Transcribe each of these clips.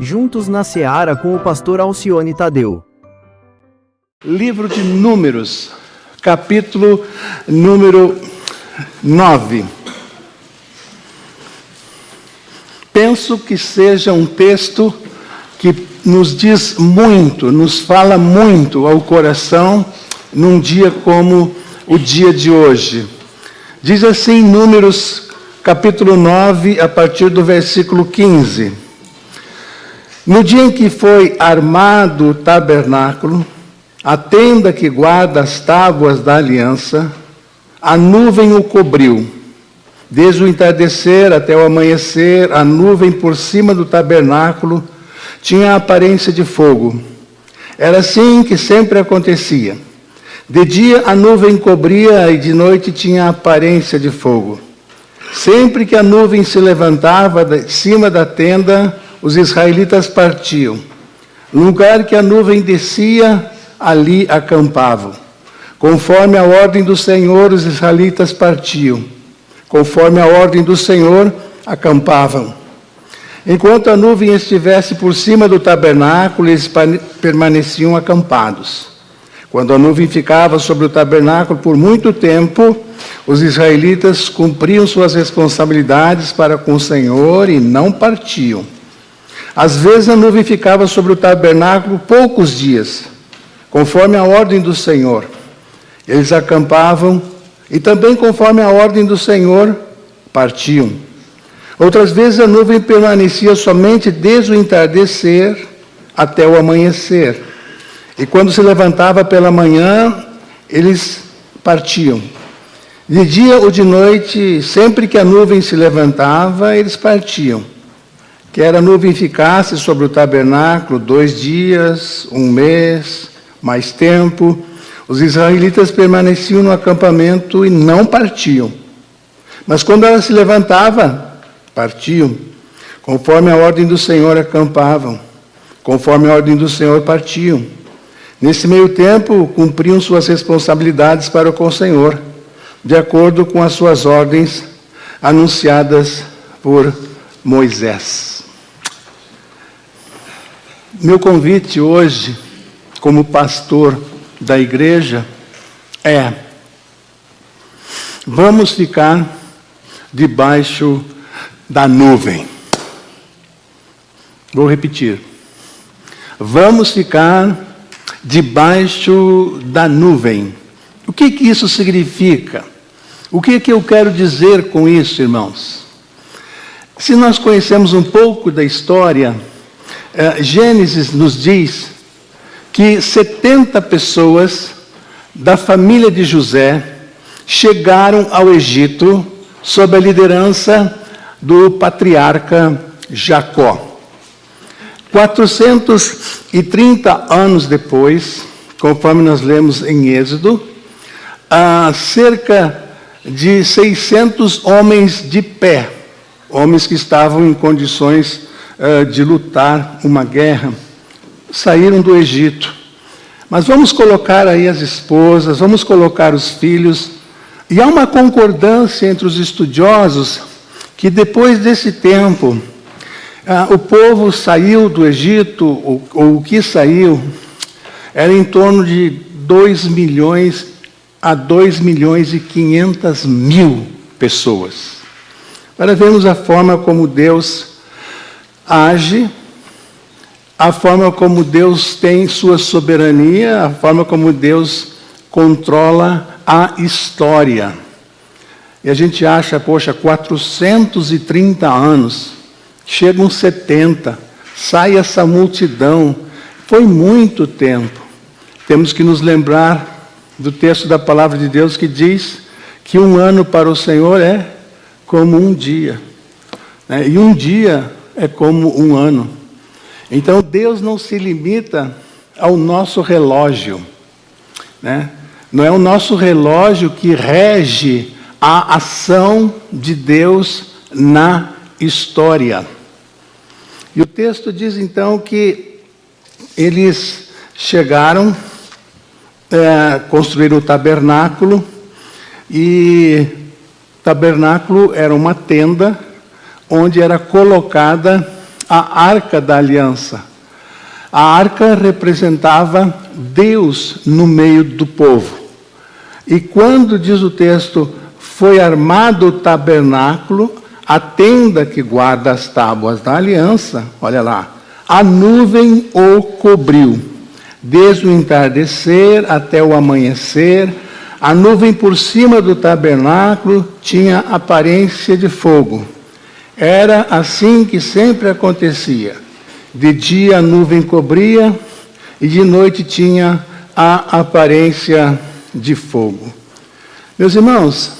Juntos na Seara com o pastor Alcione Tadeu. Livro de Números, capítulo número 9. Penso que seja um texto que nos diz muito, nos fala muito ao coração num dia como o dia de hoje. Diz assim, Números, capítulo 9, a partir do versículo 15. No dia em que foi armado o tabernáculo, a tenda que guarda as tábuas da aliança, a nuvem o cobriu. Desde o entardecer até o amanhecer, a nuvem por cima do tabernáculo tinha a aparência de fogo. Era assim que sempre acontecia. De dia a nuvem cobria e de noite tinha a aparência de fogo. Sempre que a nuvem se levantava de cima da tenda, os israelitas partiam. No lugar que a nuvem descia, ali acampavam. Conforme a ordem do Senhor, os israelitas partiam. Conforme a ordem do Senhor, acampavam. Enquanto a nuvem estivesse por cima do tabernáculo, eles permaneciam acampados. Quando a nuvem ficava sobre o tabernáculo por muito tempo, os israelitas cumpriam suas responsabilidades para com o Senhor e não partiam. Às vezes a nuvem ficava sobre o tabernáculo poucos dias, conforme a ordem do Senhor. Eles acampavam e também conforme a ordem do Senhor, partiam. Outras vezes a nuvem permanecia somente desde o entardecer até o amanhecer. E quando se levantava pela manhã, eles partiam. De dia ou de noite, sempre que a nuvem se levantava, eles partiam. Quer a nuvem ficasse sobre o tabernáculo 2 dias, 1 mês, mais tempo, os israelitas permaneciam no acampamento e não partiam. Mas quando ela se levantava, partiam. Conforme a ordem do Senhor, acampavam. Conforme a ordem do Senhor, partiam. Nesse meio tempo, cumpriam suas responsabilidades para com o Senhor, de acordo com as suas ordens anunciadas por Moisés. Meu convite hoje, como pastor da igreja, é: vamos ficar debaixo da nuvem. Vou repetir. Vamos ficar debaixo da nuvem. O que isso significa? O que eu quero dizer com isso, irmãos? Se nós conhecemos um pouco da história, Gênesis nos diz que 70 pessoas da família de José chegaram ao Egito sob a liderança do patriarca Jacó. 430 anos depois, conforme nós lemos em Êxodo, há cerca de 600 homens de pé, homens que estavam em condições de lutar uma guerra, saíram do Egito. Mas vamos colocar aí as esposas, vamos colocar os filhos, e há uma concordância entre os estudiosos que depois desse tempo, o povo saiu do Egito, ou o que saiu, era em torno de 2 milhões a 2 milhões e 500 mil pessoas. Para vermos a forma como Deus age, a forma como Deus tem sua soberania, a forma como Deus controla a história. E a gente acha, poxa, 430 anos... Chegam 70, sai essa multidão. Foi muito tempo. Temos que nos lembrar do texto da palavra de Deus que diz que 1 ano para o Senhor é como um dia. E um dia é como 1 ano. Então Deus não se limita ao nosso relógio. Não é o nosso relógio que rege a ação de Deus na história. E o texto diz então que eles chegaram, construíram o tabernáculo, e o tabernáculo era uma tenda onde era colocada a Arca da Aliança. A arca representava Deus no meio do povo. E quando, diz o texto, foi armado o tabernáculo, a tenda que guarda as tábuas da aliança, olha lá, a nuvem o cobriu, desde o entardecer até o amanhecer. A nuvem por cima do tabernáculo tinha aparência de fogo. Era assim que sempre acontecia. De dia a nuvem cobria e de noite tinha a aparência de fogo. Meus irmãos,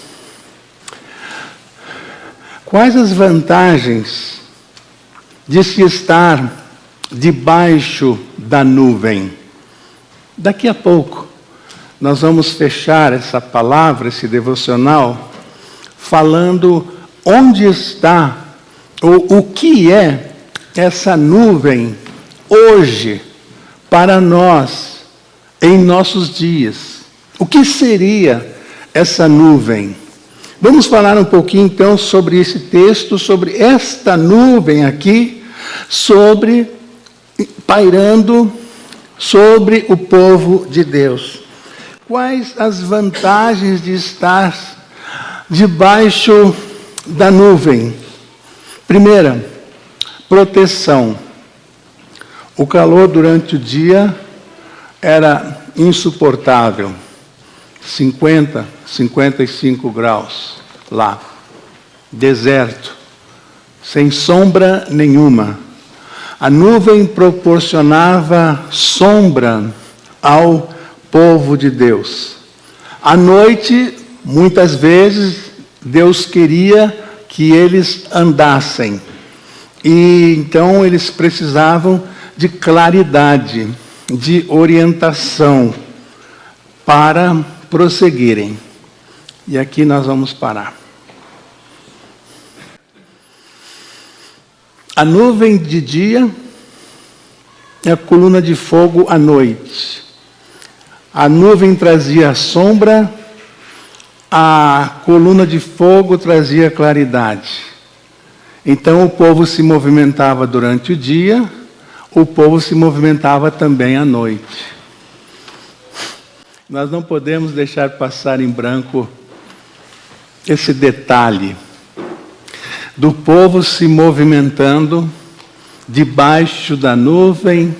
quais as vantagens de se estar debaixo da nuvem? Daqui a pouco nós vamos fechar essa palavra, esse devocional, falando onde está ou o que é essa nuvem hoje para nós, em nossos dias. O que seria essa nuvem? Vamos falar um pouquinho então sobre esse texto, sobre esta nuvem aqui, pairando sobre o povo de Deus. Quais as vantagens de estar debaixo da nuvem? Primeira, proteção. O calor durante o dia era insuportável. 50, 55 graus lá. Deserto. Sem sombra nenhuma. A nuvem proporcionava sombra ao povo de Deus. À noite, muitas vezes, Deus queria que eles andassem. E então eles precisavam de claridade, de orientação para prosseguirem. E aqui nós vamos parar. A nuvem de dia e a coluna de fogo à noite. A nuvem trazia sombra, a coluna de fogo trazia claridade. Então o povo se movimentava durante o dia, o povo se movimentava também à noite. Nós não podemos deixar passar em branco esse detalhe do povo se movimentando debaixo da nuvem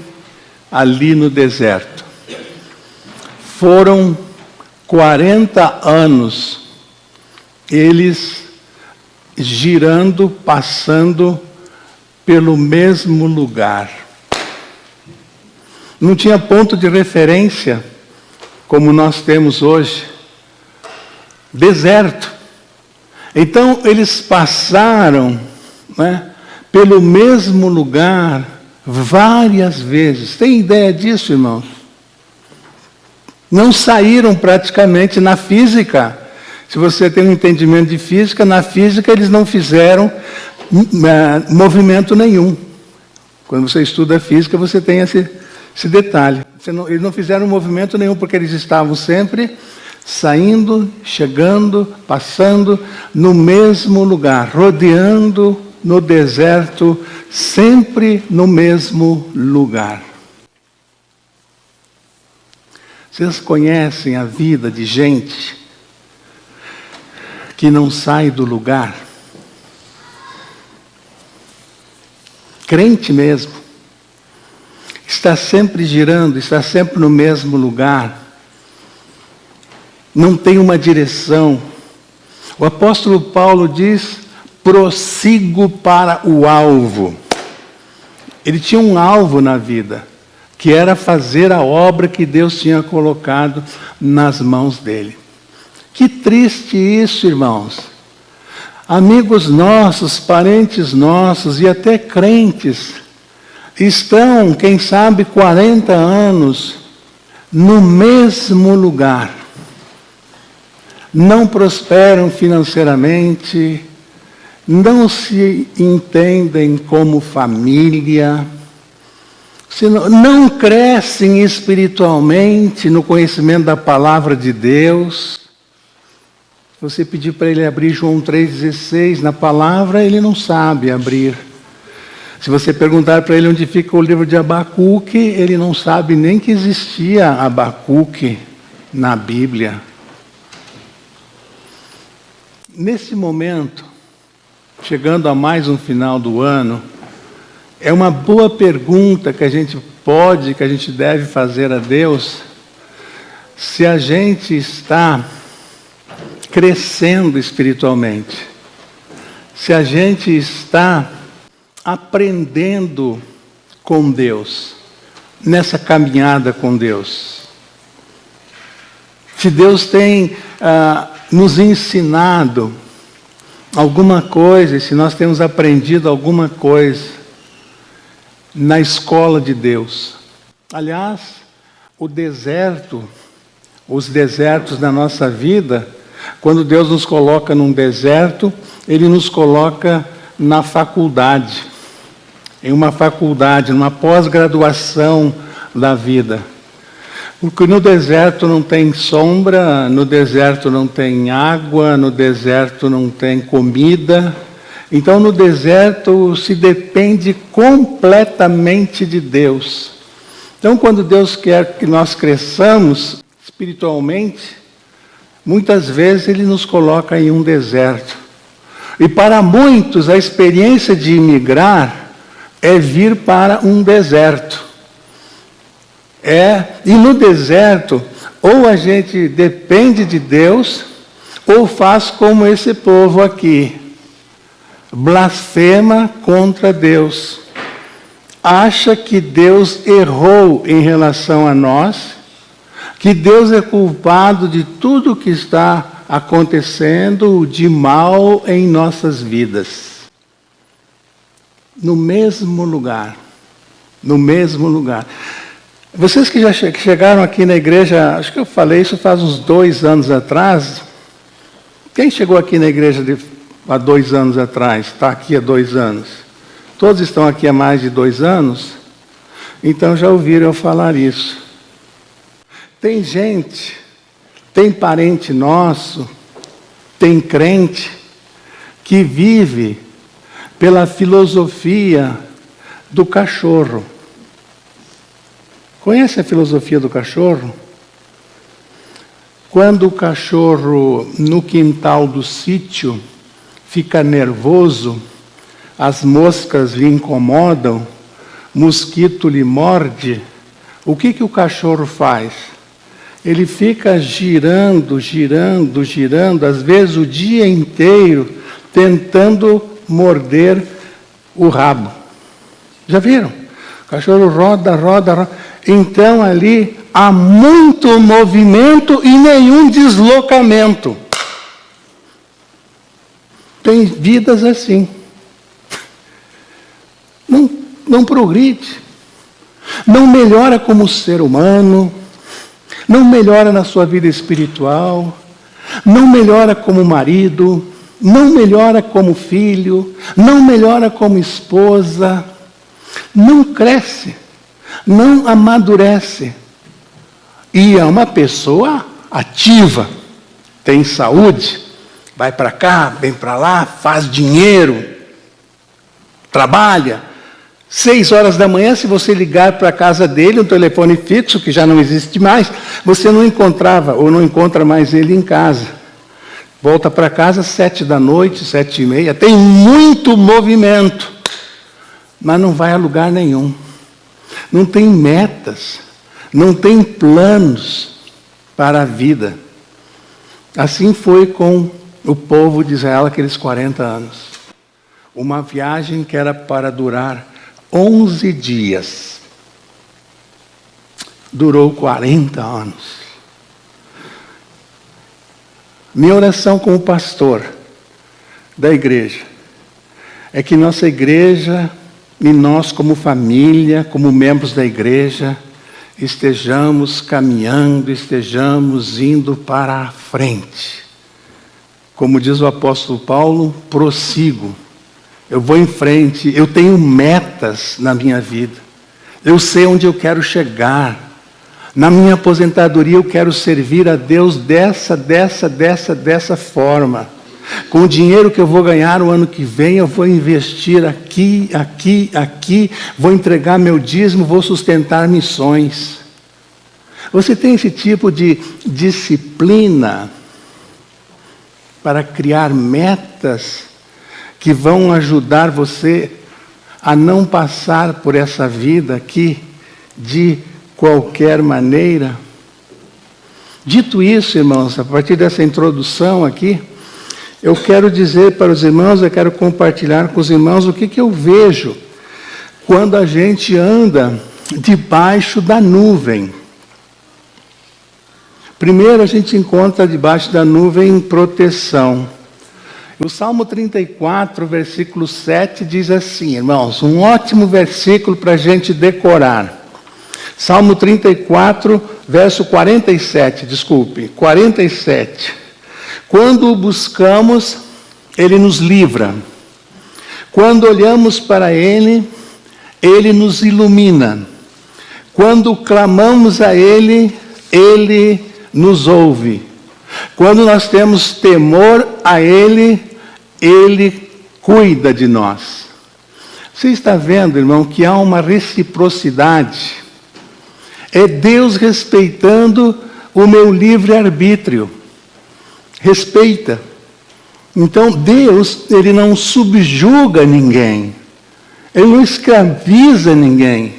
ali no deserto. Foram 40 anos eles girando, passando pelo mesmo lugar. Não tinha ponto de referência, como nós temos hoje. Deserto. Então, eles passaram, né, pelo mesmo lugar várias vezes. Tem ideia disso, irmãos? Não saíram praticamente na física. Se você tem um entendimento de física, na física eles não fizeram movimento nenhum. Quando você estuda física, você tem esse detalhe. Eles não fizeram movimento nenhum, porque eles estavam sempre saindo, chegando, passando no mesmo lugar, rodeando no deserto, sempre no mesmo lugar. Vocês conhecem a vida de gente que não sai do lugar? Crente mesmo. Está sempre girando, está sempre no mesmo lugar. Não tem uma direção. O apóstolo Paulo diz: prossigo para o alvo. Ele tinha um alvo na vida, que era fazer a obra que Deus tinha colocado nas mãos dele. Que triste isso, irmãos. Amigos nossos, parentes nossos e até crentes estão, quem sabe, 40 anos no mesmo lugar. Não prosperam financeiramente, não se entendem como família, não crescem espiritualmente no conhecimento da palavra de Deus. Você pedir para ele abrir João 3,16 na palavra, ele não sabe abrir. Se você perguntar para ele onde fica o livro de Abacuque, ele não sabe nem que existia Abacuque na Bíblia. Nesse momento, chegando a mais um final do ano, é uma boa pergunta que a gente deve fazer a Deus, se a gente está crescendo espiritualmente, se a gente está aprendendo com Deus, nessa caminhada com Deus. Se Deus tem nos ensinado alguma coisa, se nós temos aprendido alguma coisa na escola de Deus. Aliás, os desertos da nossa vida, quando Deus nos coloca num deserto, Ele nos coloca na faculdade, em uma faculdade, numa pós-graduação da vida. Porque no deserto não tem sombra, no deserto não tem água, no deserto não tem comida. Então no deserto se depende completamente de Deus. Então quando Deus quer que nós cresçamos espiritualmente, muitas vezes Ele nos coloca em um deserto. E para muitos a experiência de imigrar é vir para um deserto. E no deserto, ou a gente depende de Deus, ou faz como esse povo aqui. Blasfema contra Deus. Acha que Deus errou em relação a nós, que Deus é culpado de tudo que está acontecendo de mal em nossas vidas. No mesmo lugar. No mesmo lugar. Vocês que já chegaram aqui na igreja, acho que eu falei isso faz uns 2 anos atrás. Quem chegou aqui na igreja há 2 anos atrás? Está aqui há 2 anos. Todos estão aqui há mais de 2 anos? Então já ouviram eu falar isso. Tem gente, tem parente nosso, tem crente, que vive pela filosofia do cachorro. Conhece a filosofia do cachorro? Quando o cachorro, no quintal do sítio, fica nervoso, as moscas lhe incomodam, mosquito lhe morde, o que o cachorro faz? Ele fica girando, às vezes o dia inteiro, tentando morder o rabo. Já viram? O cachorro roda. Então ali há muito movimento e nenhum deslocamento. Tem vidas assim. Não progride. Não melhora como ser humano. Não melhora na sua vida espiritual. Não melhora como marido. Não melhora como filho. Não melhora como esposa. Não cresce. Não amadurece. E é uma pessoa ativa, tem saúde, vai para cá, vem para lá, faz dinheiro, trabalha. 6 horas da manhã, se você ligar para a casa dele, um telefone fixo, que já não existe mais, você não encontrava ou não encontra mais ele em casa. Volta para casa 7 da noite, 7h30, tem muito movimento, mas não vai a lugar nenhum. Não tem metas, não tem planos para a vida. Assim foi com o povo de Israel aqueles 40 anos. Uma viagem que era para durar 11 dias. Durou 40 anos. Minha oração como pastor da igreja é que nossa igreja e nós, como família, como membros da igreja, estejamos caminhando, estejamos indo para a frente. Como diz o apóstolo Paulo, prossigo. Eu vou em frente, eu tenho metas na minha vida. Eu sei onde eu quero chegar. Na minha aposentadoria eu quero servir a Deus dessa forma. Com o dinheiro que eu vou ganhar o ano que vem, eu vou investir aqui, vou entregar meu dízimo, vou sustentar missões. Você tem esse tipo de disciplina para criar metas que vão ajudar você a não passar por essa vida aqui de qualquer maneira? Dito isso, irmãos, a partir dessa introdução aqui, eu quero dizer para os irmãos, eu quero compartilhar com os irmãos o que eu vejo quando a gente anda debaixo da nuvem. Primeiro, a gente encontra debaixo da nuvem proteção. O Salmo 34, versículo 7, diz assim, irmãos, um ótimo versículo para a gente decorar. Salmo 34, verso 47, 47. Quando o buscamos, Ele nos livra. Quando olhamos para Ele, Ele nos ilumina. Quando clamamos a Ele, Ele nos ouve. Quando nós temos temor a Ele, Ele cuida de nós. Você está vendo, irmão, que há uma reciprocidade. É Deus respeitando o meu livre-arbítrio. Respeita. Então Deus, Ele não subjuga ninguém. Ele não escraviza ninguém.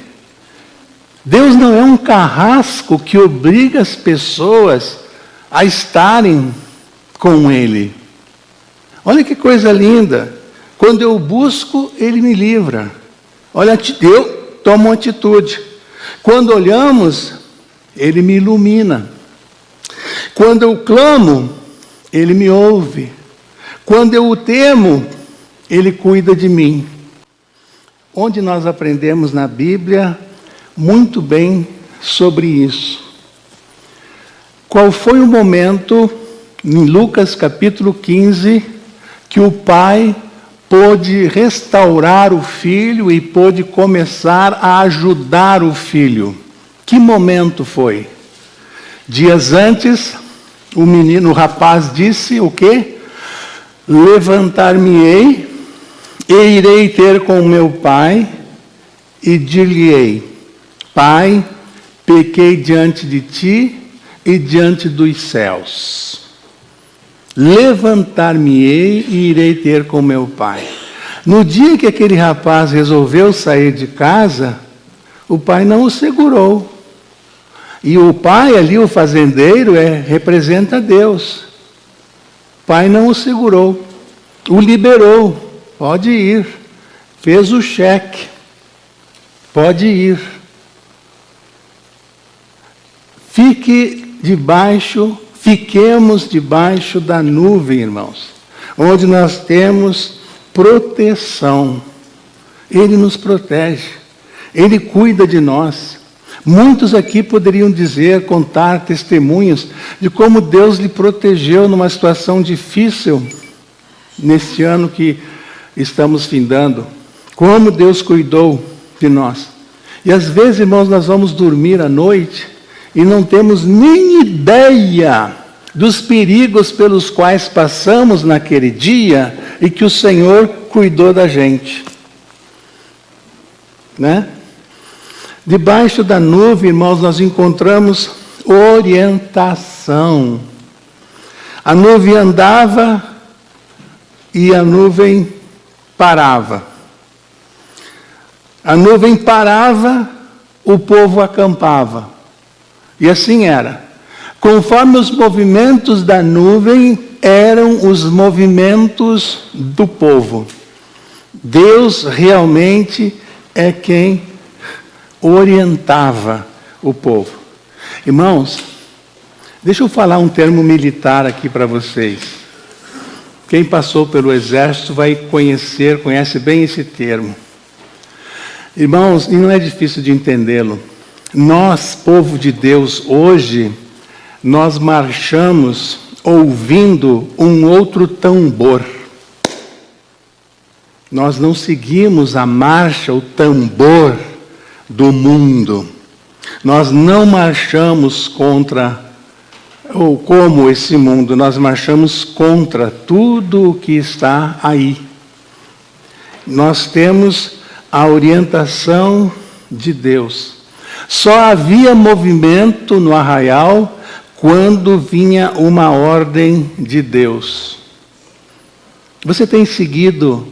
Deus não é um carrasco que obriga as pessoas a estarem com Ele. Olha que coisa linda. Quando eu busco, Ele me livra. Olha, eu tomo uma atitude. Quando olhamos, Ele me ilumina. Quando eu clamo, Ele me ouve. Quando eu o temo, Ele cuida de mim. Onde nós aprendemos na Bíblia muito bem sobre isso. Qual foi o momento, em Lucas capítulo 15, que o pai pôde restaurar o filho e pôde começar a ajudar o filho? Que momento foi? Dias antes, o rapaz disse o quê? Levantar-me-ei e irei ter com meu pai e dir-lhe-ei: Pai, pequei diante de ti e diante dos céus. Levantar-me-ei e irei ter com meu pai. No dia que aquele rapaz resolveu sair de casa, o pai não o segurou. E o pai ali, o fazendeiro, representa Deus. O pai não o segurou, o liberou. Pode ir. Fez o cheque. Pode ir. Fiquemos debaixo da nuvem, irmãos, onde nós temos proteção. Ele nos protege, Ele cuida de nós. Muitos aqui poderiam dizer, contar testemunhos de como Deus lhe protegeu numa situação difícil, neste ano que estamos findando. Como Deus cuidou de nós. E às vezes, irmãos, nós vamos dormir à noite e não temos nem ideia dos perigos pelos quais passamos naquele dia e que o Senhor cuidou da gente. Né? Debaixo da nuvem, irmãos, nós encontramos orientação. A nuvem andava e a nuvem parava. A nuvem parava, o povo acampava. E assim era. Conforme os movimentos da nuvem, eram os movimentos do povo. Deus realmente é quem orientava o povo. Irmãos, deixa eu falar um termo militar aqui para vocês. Quem passou pelo exército vai conhece bem esse termo. Irmãos, e não é difícil de entendê-lo. Nós, povo de Deus, hoje, nós marchamos ouvindo um outro tambor. Nós não seguimos a marcha, o tambor do mundo. Nós não marchamos contra ou como esse mundo, nós marchamos contra tudo o que está aí. Nós temos a orientação de Deus. Só havia movimento no arraial quando vinha uma ordem de Deus. Você tem seguido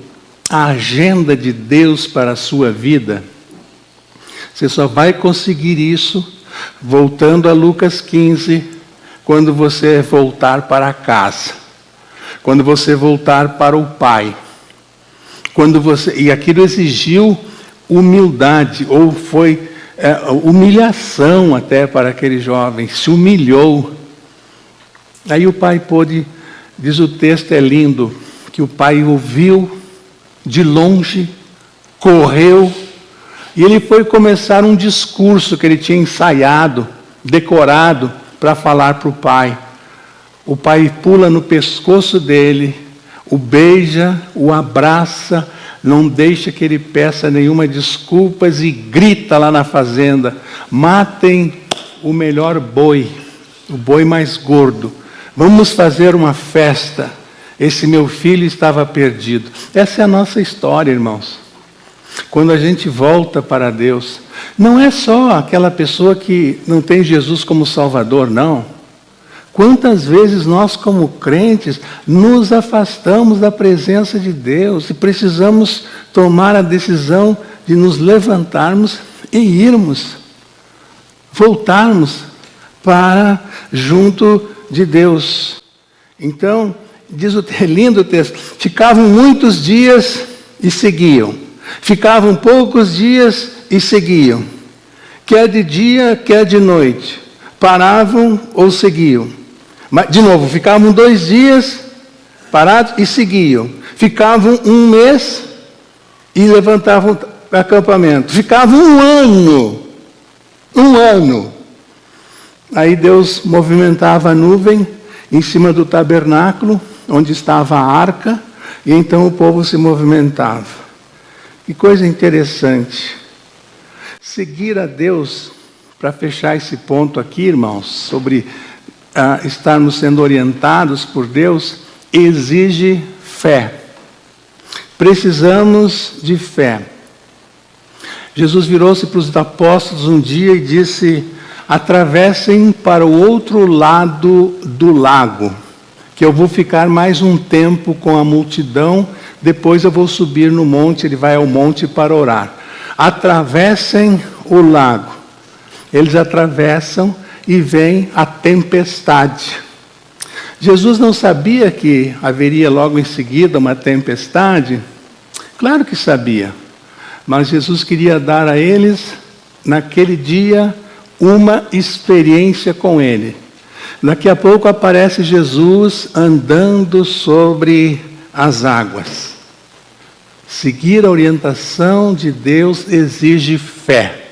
a agenda de Deus para a sua vida? Você só vai conseguir isso voltando a Lucas 15, quando você voltar para casa, quando você voltar para o Pai. E aquilo exigiu humildade, ou foi humilhação até para aquele jovem, se humilhou. Aí o pai pôde, diz o texto, é lindo, que o pai ouviu de longe, correu, e ele foi começar um discurso que ele tinha ensaiado, decorado, para falar para o pai. O pai pula no pescoço dele, o beija, o abraça, não deixa que ele peça nenhuma desculpas e grita lá na fazenda: matem o melhor boi, o boi mais gordo. Vamos fazer uma festa. Esse meu filho estava perdido. Essa é a nossa história, irmãos. Quando a gente volta para Deus, não é só aquela pessoa que não tem Jesus como Salvador, não. Quantas vezes nós, como crentes, nos afastamos da presença de Deus e precisamos tomar a decisão de nos levantarmos e irmos, voltarmos para junto de Deus. Então, diz lindo o texto, ficavam muitos dias e seguiam, ficavam poucos dias e seguiam, quer de dia, quer de noite, paravam ou seguiam. Mas, de novo, ficavam 2 dias parados e seguiam. Ficavam 1 mês e levantavam acampamento. Ficavam 1 ano. 1 ano. Aí Deus movimentava a nuvem em cima do tabernáculo, onde estava a arca, e então o povo se movimentava. Que coisa interessante. Seguir a Deus, para fechar esse ponto aqui, irmãos, sobre estarmos sendo orientados por Deus, exige fé. Precisamos de fé. Jesus virou-se para os apóstolos um dia e disse: atravessem para o outro lado do lago, que eu vou ficar mais um tempo com a multidão, depois eu vou subir no monte. Ele vai ao monte para orar. Atravessem o lago. Eles atravessam e vem a tempestade. Jesus não sabia que haveria logo em seguida uma tempestade? Claro que sabia. Mas Jesus queria dar a eles, naquele dia, uma experiência com Ele. Daqui a pouco aparece Jesus andando sobre as águas. Seguir a orientação de Deus exige fé.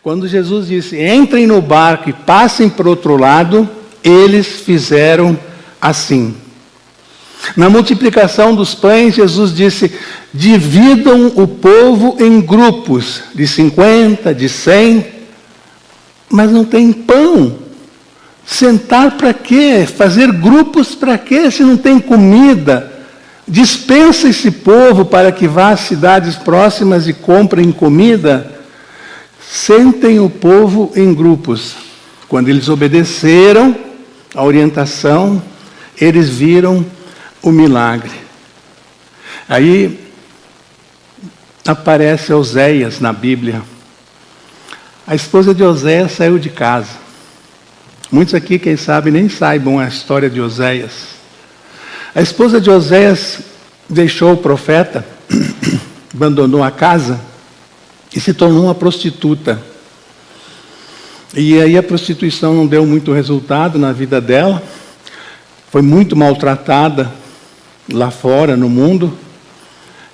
Quando Jesus disse: entrem no barco e passem para o outro lado, eles fizeram assim. Na multiplicação dos pães, Jesus disse: dividam o povo em grupos, de 50, de 100, mas não tem pão. Sentar para quê? Fazer grupos para quê, se não tem comida? Dispensa esse povo para que vá às cidades próximas e comprem comida. Sentem o povo em grupos. Quando eles obedeceram a orientação, eles viram o milagre. Aí aparece Oséias na Bíblia. A esposa de Oséias saiu de casa. Muitos aqui, quem sabe, nem saibam a história de Oséias. A esposa de Oséias deixou o profeta, abandonou a casa e se tornou uma prostituta. E aí a prostituição não deu muito resultado na vida dela. Foi muito maltratada lá fora, no mundo.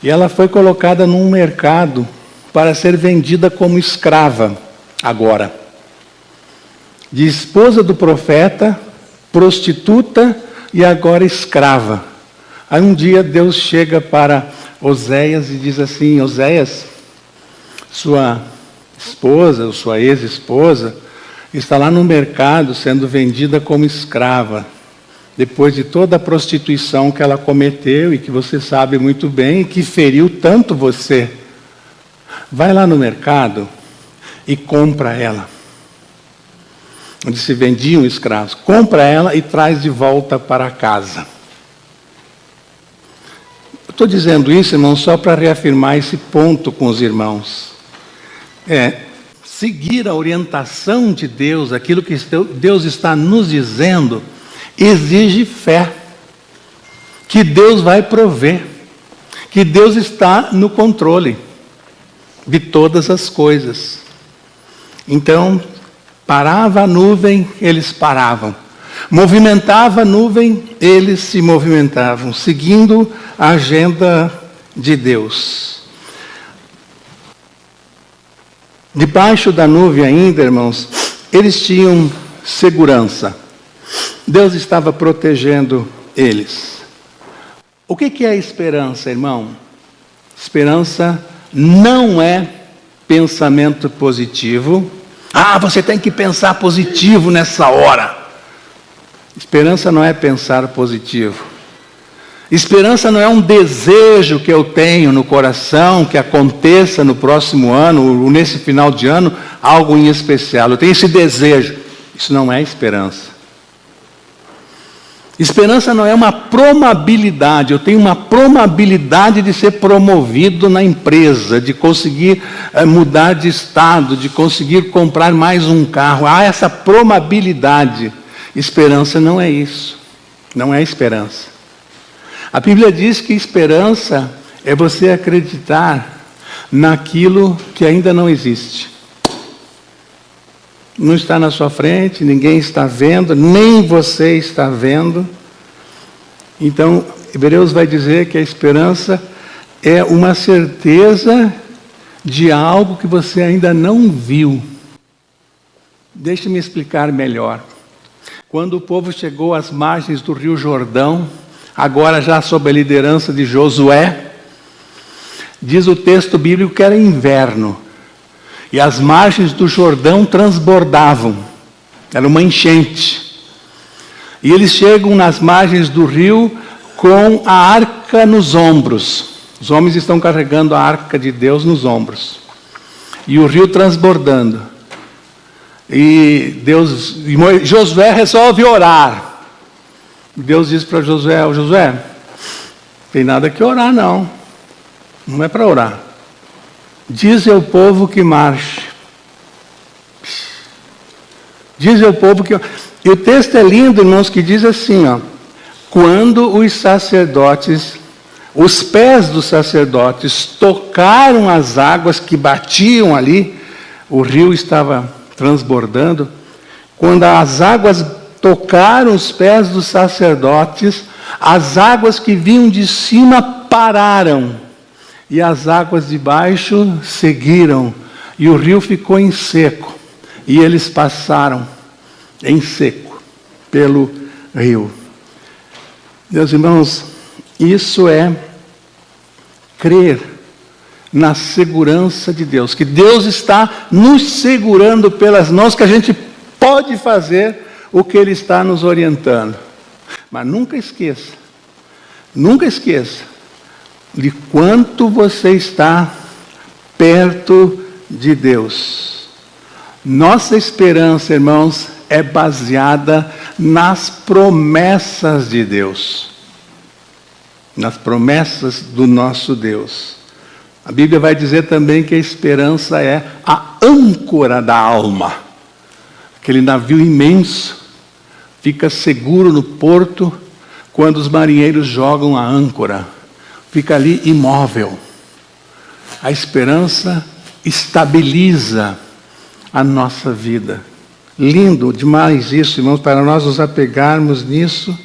E ela foi colocada num mercado para ser vendida como escrava, agora. De esposa do profeta, prostituta e agora escrava. Aí um dia Deus chega para Oséias e diz assim: Oséias, sua esposa, ou sua ex-esposa, está lá no mercado sendo vendida como escrava, depois de toda a prostituição que ela cometeu e que você sabe muito bem, que feriu tanto você. Vai lá no mercado e compra ela. Onde se vendiam escravos. Compra ela e traz de volta para casa. Estou dizendo isso, irmão, só para reafirmar esse ponto com os irmãos. Seguir a orientação de Deus, aquilo que Deus está nos dizendo, exige fé. Que Deus vai prover. Que Deus está no controle de todas as coisas. Então, parava a nuvem, eles paravam. Movimentava a nuvem, eles se movimentavam, seguindo a agenda de Deus. Debaixo da nuvem ainda, irmãos, eles tinham segurança. Deus estava protegendo eles. O que é esperança, irmão? Esperança não é pensamento positivo. Você tem que pensar positivo nessa hora. Esperança não é pensar positivo. Esperança não é um desejo que eu tenho no coração que aconteça no próximo ano, ou nesse final de ano, algo em especial. Eu tenho esse desejo. Isso não é esperança. Esperança não é uma probabilidade. Eu tenho uma probabilidade de ser promovido na empresa, de conseguir mudar de estado, de conseguir comprar mais um carro. Há essa probabilidade. Esperança não é isso. Não é esperança. A Bíblia diz que esperança é você acreditar naquilo que ainda não existe. Não está na sua frente, ninguém está vendo, nem você está vendo. Então, Hebreus vai dizer que a esperança é uma certeza de algo que você ainda não viu. Deixe-me explicar melhor. Quando o povo chegou às margens do Rio Jordão, agora já sob a liderança de Josué, diz o texto bíblico que era inverno. E as margens do Jordão transbordavam. Era uma enchente. E eles chegam nas margens do rio com a arca nos ombros. Os homens estão carregando a arca de Deus nos ombros. E o rio transbordando. E Josué resolve orar. Deus diz para Josué: Josué, não tem nada que orar não. Não é para orar. Diz ao povo que marche. Diz ao povo que... E o texto é lindo, irmãos, que diz assim, quando os sacerdotes, os pés dos sacerdotes tocaram as águas que batiam ali, o rio estava transbordando, quando as águas tocaram os pés dos sacerdotes, as águas que vinham de cima pararam. E as águas de baixo seguiram, e o rio ficou em seco, e eles passaram em seco pelo rio. Meus irmãos, isso é crer na segurança de Deus, que Deus está nos segurando pelas mãos, que a gente pode fazer o que Ele está nos orientando. Mas nunca esqueça de quanto você está perto de Deus. Nossa esperança, irmãos, é baseada nas promessas de Deus. Nas promessas do nosso Deus. A Bíblia vai dizer também que a esperança é a âncora da alma. Aquele navio imenso fica seguro no porto quando os marinheiros jogam a âncora. Fica ali imóvel. A esperança estabiliza a nossa vida. Lindo demais isso, irmãos, para nós nos apegarmos nisso.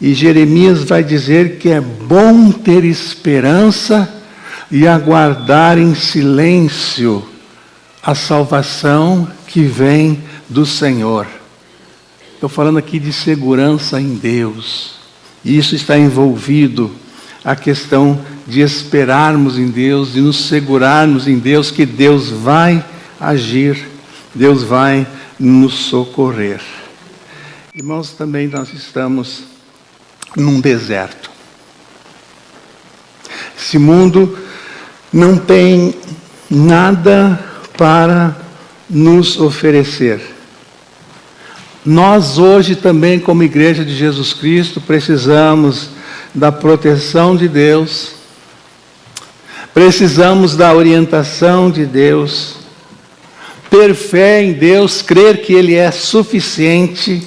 E Jeremias vai dizer que é bom ter esperança e aguardar em silêncio a salvação que vem do Senhor. Estou falando aqui de segurança em Deus. E isso está envolvido a questão de esperarmos em Deus, de nos segurarmos em Deus, que Deus vai agir, Deus vai nos socorrer. Irmãos, também nós estamos num deserto. Esse mundo não tem nada para nos oferecer. Nós hoje também, como Igreja de Jesus Cristo, precisamos da proteção de Deus, precisamos da orientação de Deus, ter fé em Deus, crer que Ele é suficiente,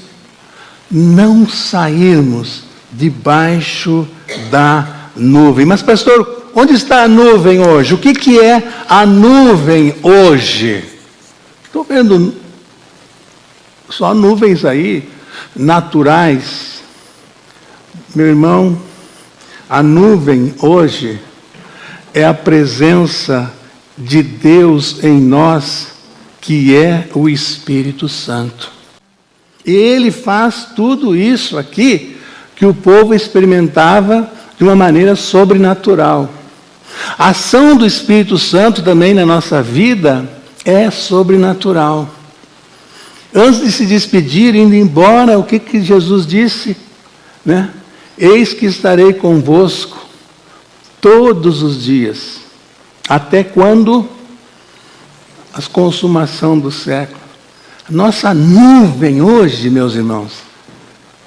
não sairmos debaixo da nuvem. Mas pastor, onde está a nuvem hoje? O que é a nuvem hoje? Estou vendo só nuvens aí, naturais. Meu irmão, a nuvem hoje é a presença de Deus em nós, que é o Espírito Santo. E Ele faz tudo isso aqui que o povo experimentava de uma maneira sobrenatural. A ação do Espírito Santo também na nossa vida é sobrenatural. Antes de se despedir, indo embora, o que Jesus disse? Eis que estarei convosco todos os dias. Até quando? A consumação do século. Nossa nuvem hoje, meus irmãos,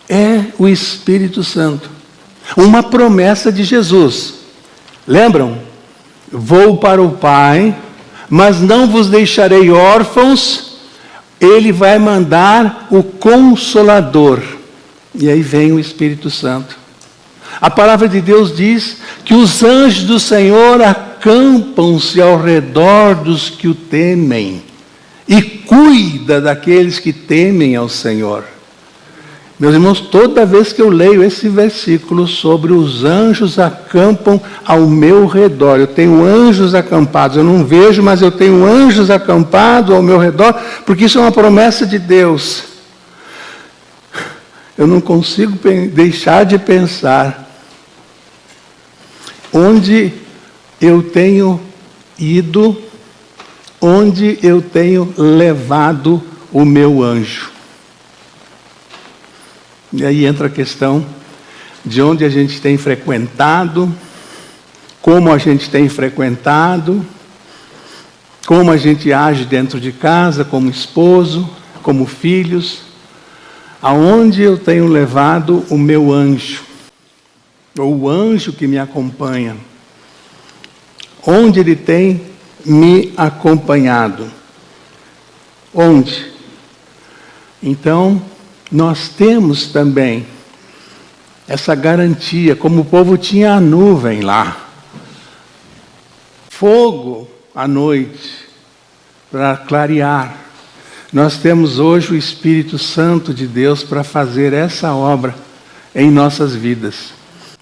é o Espírito Santo. Uma promessa de Jesus. Lembram? Vou para o Pai, mas não vos deixarei órfãos. Ele vai mandar o Consolador. E aí vem o Espírito Santo. A palavra de Deus diz que os anjos do Senhor acampam-se ao redor dos que o temem e cuida daqueles que temem ao Senhor. Meus irmãos, toda vez que eu leio esse versículo sobre os anjos acampam ao meu redor, eu tenho anjos acampados, eu não vejo, mas eu tenho anjos acampados ao meu redor, porque isso é uma promessa de Deus. Eu não consigo deixar de pensar onde eu tenho ido, onde eu tenho levado o meu anjo. E aí entra a questão de onde a gente tem frequentado, como a gente tem frequentado, como a gente age dentro de casa, como esposo, como filhos, aonde eu tenho levado o meu anjo, ou o anjo que me acompanha, onde ele tem me acompanhado. Onde? Então, nós temos também essa garantia, como o povo tinha a nuvem lá, fogo à noite, para clarear. Nós temos hoje o Espírito Santo de Deus para fazer essa obra em nossas vidas.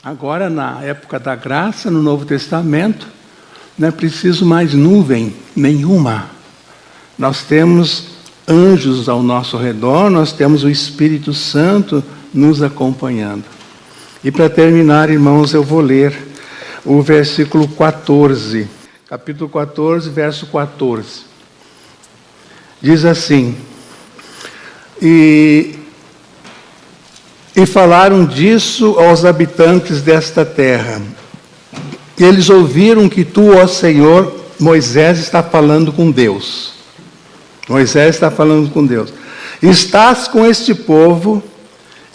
Agora, na época da graça, no Novo Testamento, não é preciso mais nuvem nenhuma. Nós temos anjos ao nosso redor, nós temos o Espírito Santo nos acompanhando. E para terminar, irmãos, eu vou ler o versículo 14. Capítulo 14, verso 14. Diz assim: E falaram disso aos habitantes desta terra. Eles ouviram que tu, ó Senhor, Moisés está falando com Deus. Moisés está falando com Deus. Estás com este povo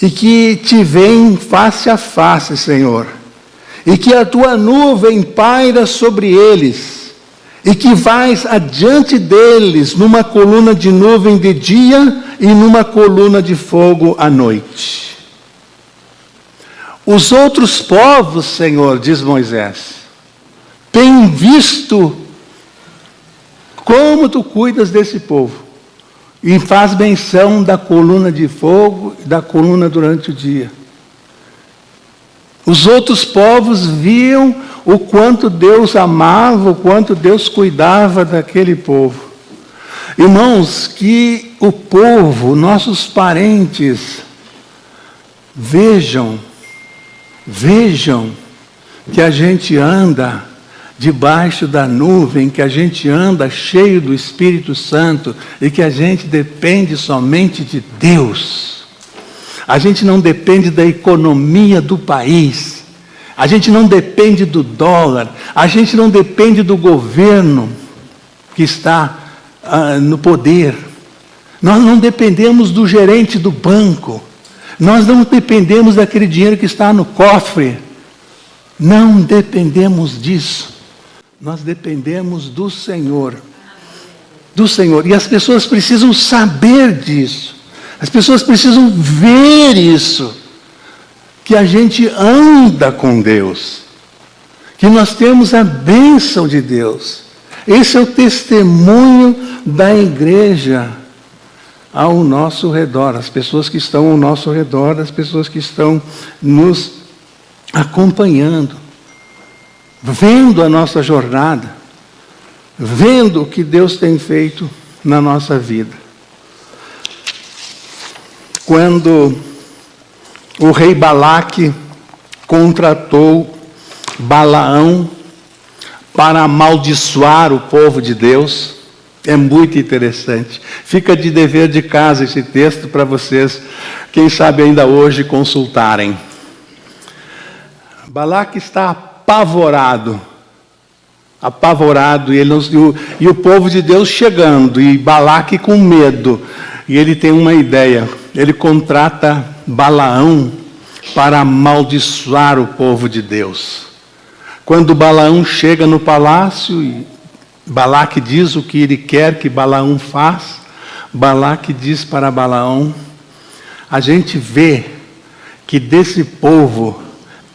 e que te veem face a face, Senhor. E que a tua nuvem paira sobre eles. E que vais adiante deles numa coluna de nuvem de dia e numa coluna de fogo à noite. Os outros povos, Senhor, diz Moisés, têm visto como tu cuidas desse povo. E faz menção da coluna de fogo e da coluna durante o dia. Os outros povos viam o quanto Deus amava, o quanto Deus cuidava daquele povo. Irmãos, que o povo, nossos parentes, vejam que a gente anda debaixo da nuvem, que a gente anda cheio do Espírito Santo e que a gente depende somente de Deus. A gente não depende da economia do país. A gente não depende do dólar. A gente não depende do governo que está no poder. Nós não dependemos do gerente do banco. Nós não dependemos daquele dinheiro que está no cofre. Não dependemos disso. Nós dependemos do Senhor. Do Senhor. E as pessoas precisam saber disso. As pessoas precisam ver isso. Que a gente anda com Deus. Que nós temos a bênção de Deus. Esse é o testemunho da igreja ao nosso redor. As pessoas que estão ao nosso redor, as pessoas que estão nos acompanhando. Vendo a nossa jornada, vendo o que Deus tem feito na nossa vida. Quando o rei Balaque contratou Balaão para amaldiçoar o povo de Deus, é muito interessante. Fica de dever de casa esse texto para vocês, quem sabe ainda hoje, consultarem. Balaque está apavorado, e o povo de Deus chegando, e Balaque com medo, e ele tem uma ideia, ele contrata Balaão para amaldiçoar o povo de Deus. Quando Balaão chega no palácio, e Balaque diz o que ele quer que Balaão faça, Balaque diz para Balaão, a gente vê que desse povo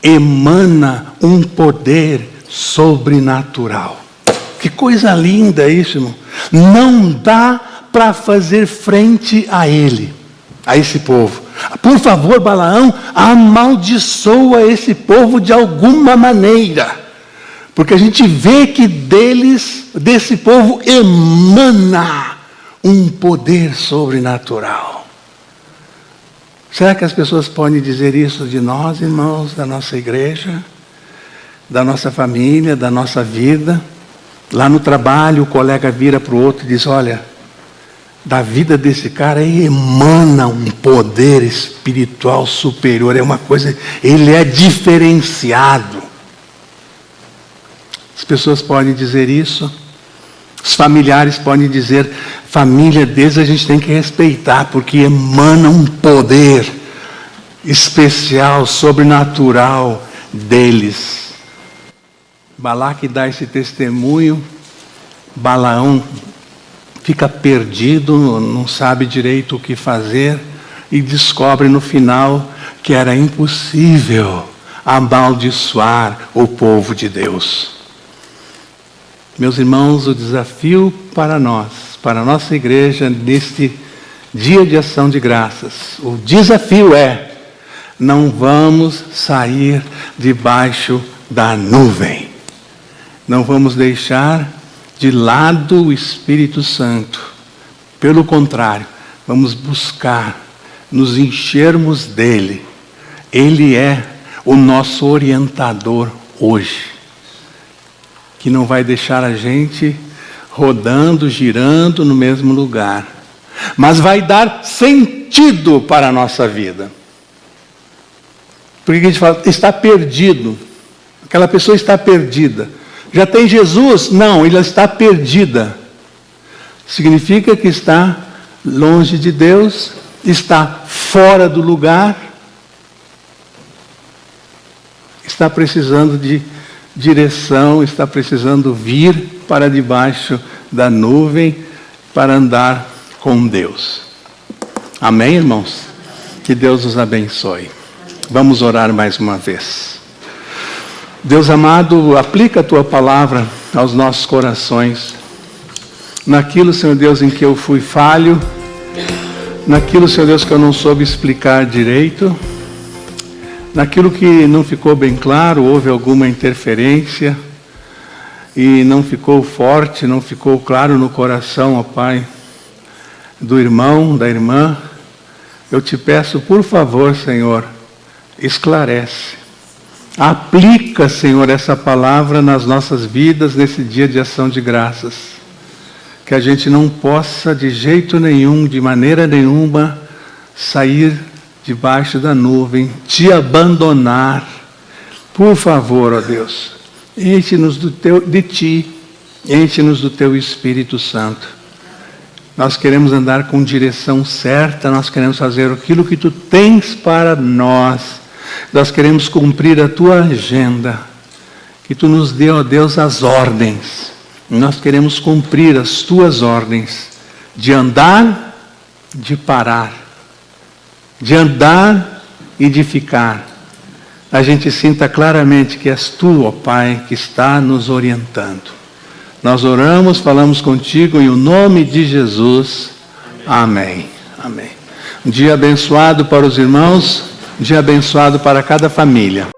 emana um poder sobrenatural. Que coisa linda isso, irmão. Não dá para fazer frente a ele, a esse povo. Por favor, Balaão, amaldiçoa esse povo de alguma maneira. Porque a gente vê que desse povo emana um poder sobrenatural. Será que as pessoas podem dizer isso de nós, irmãos, da nossa igreja, da nossa família, da nossa vida? Lá no trabalho, o colega vira para o outro e diz, olha, da vida desse cara aí emana um poder espiritual superior, é uma coisa, ele é diferenciado. As pessoas podem dizer isso, os familiares podem dizer, família deles a gente tem que respeitar, porque emana um poder especial, sobrenatural deles. Balaque dá esse testemunho, Balaão fica perdido, não sabe direito o que fazer, e descobre no final que era impossível amaldiçoar o povo de Deus. Meus irmãos, o desafio para nós, para a nossa igreja, neste dia de ação de graças, o desafio é, não vamos sair debaixo da nuvem. Não vamos deixar de lado o Espírito Santo. Pelo contrário, vamos buscar nos enchermos dele. Ele é o nosso orientador hoje, que não vai deixar a gente rodando, girando no mesmo lugar, mas vai dar sentido para a nossa vida. Porque a gente fala, está perdido, aquela pessoa está perdida. Já tem Jesus? Não, ela está perdida. Significa que está longe de Deus, está fora do lugar, está precisando de direção, está precisando vir para debaixo da nuvem para andar com Deus. Amém, irmãos? Que Deus os abençoe. Vamos orar mais uma vez. Deus amado, aplica a Tua palavra aos nossos corações. Naquilo, Senhor Deus, em que eu fui falho, naquilo, Senhor Deus, que eu não soube explicar direito, naquilo que não ficou bem claro, houve alguma interferência e não ficou forte, não ficou claro no coração, ó Pai, do irmão, da irmã, eu te peço, por favor, Senhor, esclarece. Aplica, Senhor, essa palavra nas nossas vidas nesse dia de ação de graças. Que a gente não possa de jeito nenhum, de maneira nenhuma, sair debaixo da nuvem, te abandonar. Por favor, ó Deus, enche-nos de Ti, enche-nos do Teu Espírito Santo. Nós queremos andar com direção certa, nós queremos fazer aquilo que Tu tens para nós. Nós queremos cumprir a Tua agenda. Que Tu nos dê, ó Deus, as ordens. Nós queremos cumprir as Tuas ordens. De andar, de parar. De andar e de ficar. A gente sinta claramente que és Tu, ó Pai, que está nos orientando. Nós oramos, falamos contigo em o nome de Jesus. Amém. Amém. Um dia abençoado para os irmãos, um dia abençoado para cada família.